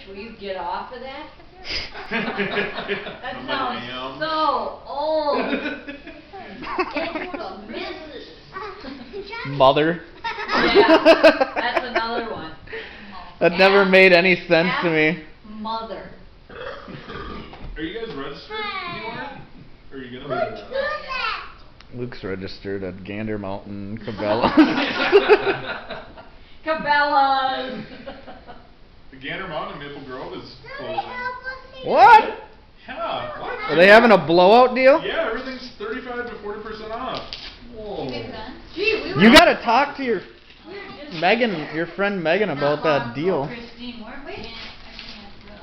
Please get off of that. That sounds so old. Mother. Yeah, that's another one. That never made any sense to me. Mother. Are you guys registered anywhere? Or are you gonna be? Luke's registered at Gander Mountain, Cabela's. Cabela's. The Gander Mountain in Maple Grove is closing. What? Yeah. What? Are they having a blowout deal? Yeah, everything's 35 to 40% off. Whoa. Gee, we were You gotta talk to your friend Megan about that deal. Christine, weren't we?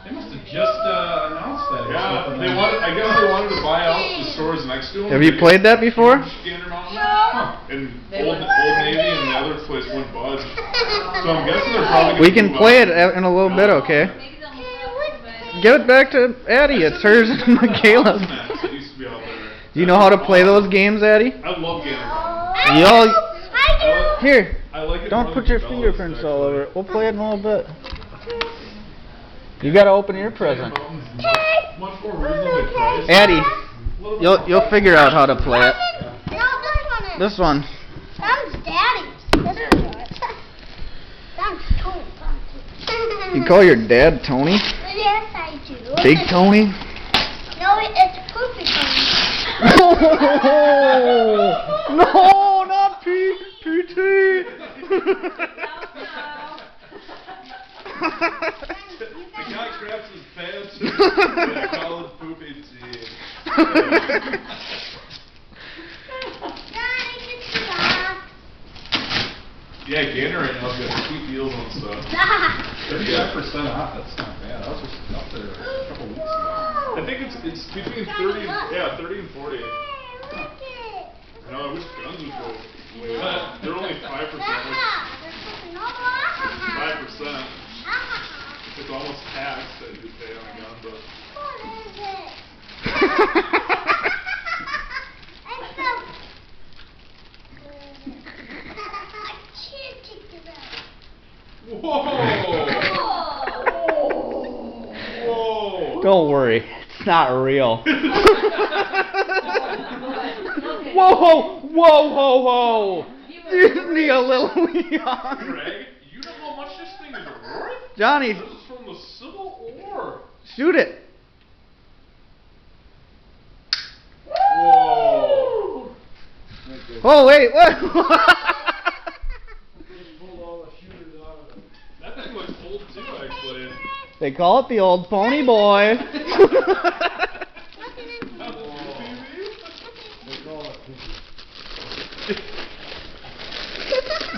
They must have just announced that. Yeah, I guess they wanted to buy out the stores next to them. Have you played that before? Gander Mountain. And Old Navy and the other place wouldn't budge. So I'm guessing they're probably gonna We can play it in a little bit, okay? Give it back to Addie. It's hers and Michaela's. It used to be out there. Do you know how to play those games, Addie? I love Gander Mountain. Here. I like it Don't more put than your Cabela's, fingerprints all actually. over it. We'll play it in a little bit. You gotta open your present. Gander Mountain's much more reasonably priced. Addie, you'll figure out how to play it. No, this one is. This one. That's Daddy's. This is yours. That's Tony. You call your dad Tony? Yes, I do. Big Tony? No, it's Poopy Tony. No, not PT. The guy grabs his pants and they call it poopy tea. Daddy, get your box. Yeah, Gander right now's got sweet deals on stuff. 35% off. That's not bad. I was just up there a couple weeks ago. I think it's between 30 and 30 and 40. Hey, look it. I know, I wish guns would go way up. They're only 5%. They're fucking over. 5%. It's almost tax that you pay on a gun, but What is it? It's so... I can't take it out. whoa! Whoa! Don't worry, it's not real. Whoa, whoa, whoa, whoa! Disney a little young. Greg, you know how much this thing is worth? Johnny, This is from the Civil War. shoot it. Whoa! Oh wait, what? That thing looks old too, actually. They call it the old pony boy.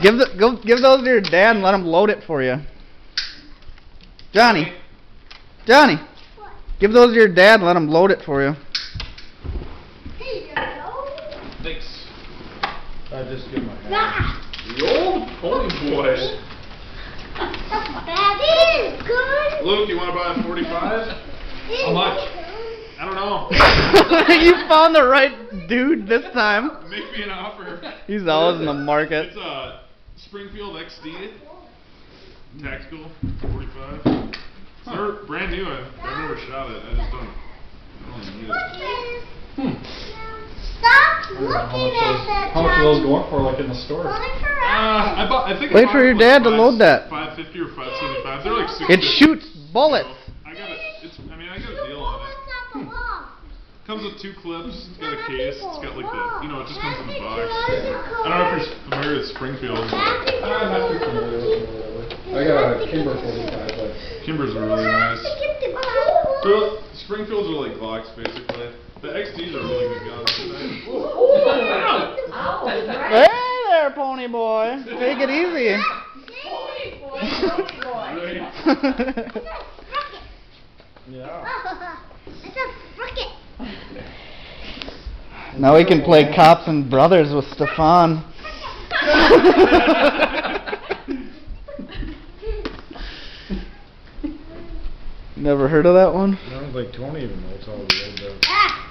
Give those to your dad and let him load it for you. Johnny, give those to your dad and let him load it for you. Here you go. Thanks. I just give my hand. The old pony boy. That is good. Luke, you want to buy a 45? How much? I don't know. You found the right dude this time. Make me an offer. He's always in the market. It's a Springfield XD. Tactical 45. They're brand new. I've never shot it. I just don't need it. Stop looking at that. How much are those going for, like in the store? I think Wait for your dad to load that. 550 or 575. They're like 6. It shoots bullets. I got a deal on it. Comes with 2 clips. It's got a case. It's got like the, it just comes in the box. I don't know if you're familiar with Springfield. But I'm not too familiar with them. I got a Kimber 45, but Kimbers are really nice. Springfields are like Glocks, basically. The XDs are really good guns. Hey there, pony boy. Take it easy. yeah. It's a frickin'. Now we can play cops and brothers with Stefan. Never heard of that one? I don't think Tony even knows how to load that.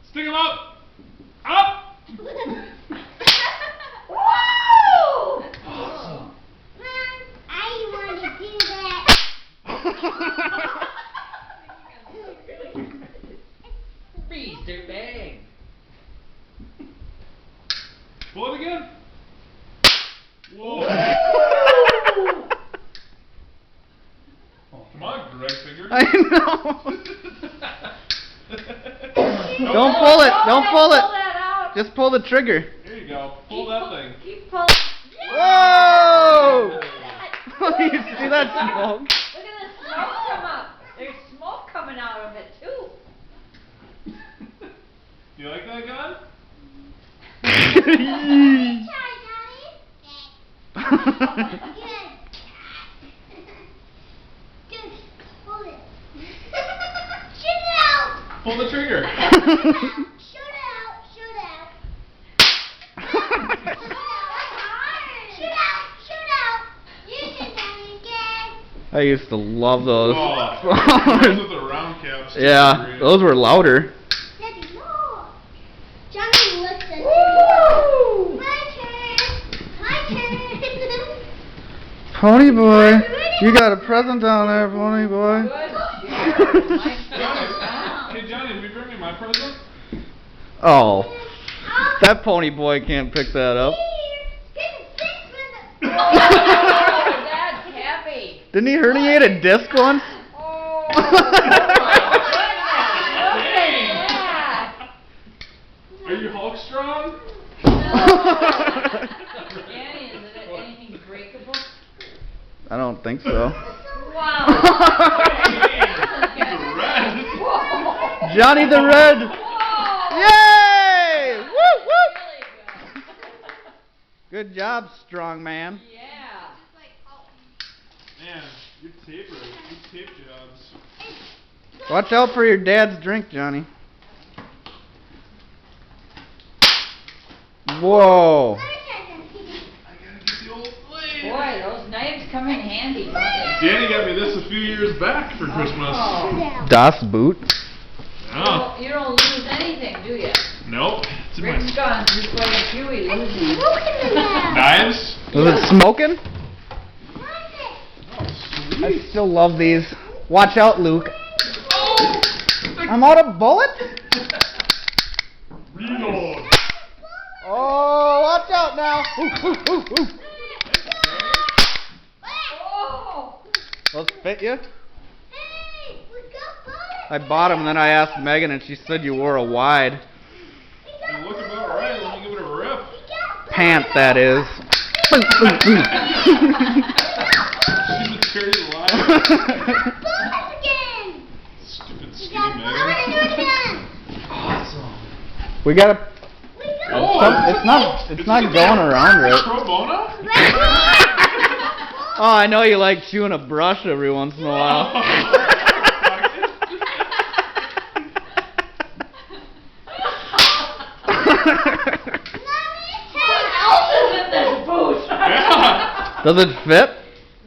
Stick them up! Up! I want Whoa. Come on, Greg Fingers. I know. Don't pull it. Don't pull it. that out. Just pull the trigger. There you go. Pull that thing. Keep pulling. Whoa! You see that smoke? Look at the smoke come up. There's smoke coming out of it too. You like that gun? Pull the trigger. I used to love those. Oh, those with the round caps. Yeah, Great. those were louder. Johnny, listen. Woo! My turn. My turn. Pony boy, you got a present down there, pony boy. Good. Johnny, hey Johnny, will you bring me my present? Oh, that pony boy can't pick that up. Oh, that's heavy. Didn't he herniate a disc once? Oh, my goodness. Look at that. Are you Hulk strong? Danny, is it anything breakable? I don't think so. Wow. He's red. Whoa. Johnny the Red. Whoa. Yay! Woo woo! Really good. Good job, strong man. Yeah. Man, you're taper. You tape jobs. Watch out for your dad's drink, Johnny. Whoa. I gotta get the old blade. Boy, those knives come in handy, don't they? Danny got me this a few years back for Christmas. Oh. Das Boot. Oh, You don't lose anything, do you? nope. It's in my Rick's guns, just like a Huey losing. knives. Was it smoking? Oh, I sweet. still love these. Watch out, Luke. Oh! I'm out of bullets? Reload. Oh, watch out now. Ooh, ooh, ooh, ooh. Oh! Those fit you? I bought them, and then I asked Megan, and she said you wore a wide. You look about right. Let me give it a rip. Pant, that is. She's a dirty liar. Stupid skinny man. Awesome. We gotta. Oh, It's not going around right. Pro bono? Oh, I know you like chewing a brush every once in a while. What else is in this boot? Yeah. Does it fit?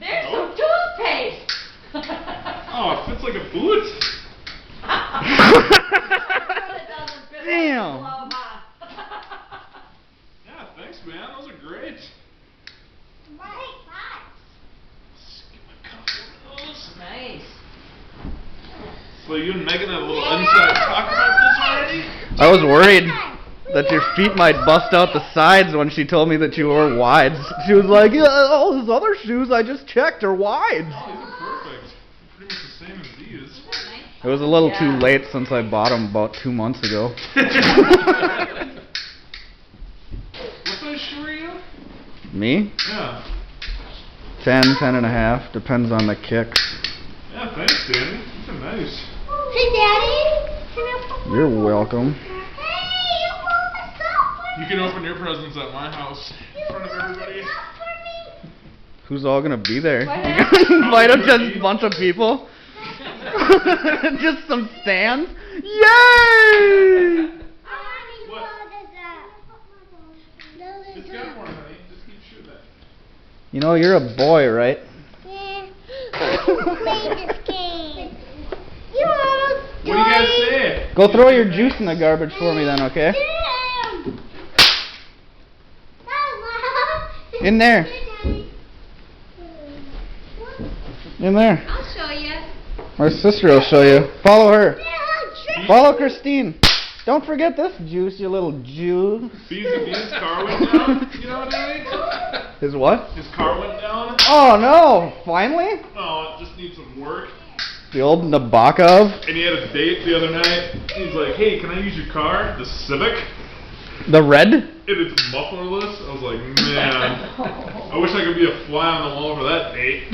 There's some toothpaste. Oh, it fits like a boot. But it doesn't fit like a Damn. glove, huh? Yeah, thanks, man. Those are great. Let's get my cup over those. Nice. So you and Megan had a little inside talk about this already? I was worried that your feet might bust out the sides when she told me that you wore wides. She was like, yeah, all those other shoes I just checked are wides. Oh, these are perfect. Pretty much the same as these. It was a little too Yeah. late since I bought them about 2 months ago. What size shoe are you? Me? Yeah. 10, 10 and a half. Depends on the kicks. Yeah, thanks, Danny. These are nice. Hey, Daddy. Can I put You're welcome. Hey, you moved the stuff for You can open your presents at my house in front of everybody. me. Who's all gonna be there? What You happened? gonna invite just a bunch of people? Just some stands? Yay! What? It's got more, honey. Just keep shooting it. You know, you're a boy, right? Yeah. Play this game. You almost What do you guys say? Go throw your juice in the garbage for me then, okay? In there. In there. I'll show you. My sister will show you. Follow her. Follow Christine. Don't forget this juice, you little Jew. Bees and Beans car went down. You know what I mean? His what? His car went down. Oh no! Finally? Oh, it just needs some work. The old Nabokov? And he had a date the other night. He's like, hey, can I use your car? The Civic? The red? And it's mufflerless. I was like, man, I wish I could be a fly on the wall for that date.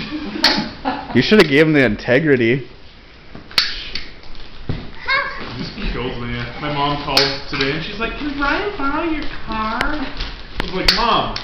You should have gave him the integrity. It just kills me. My mom called today and she's like, can Ryan borrow your car? I was like, Mom,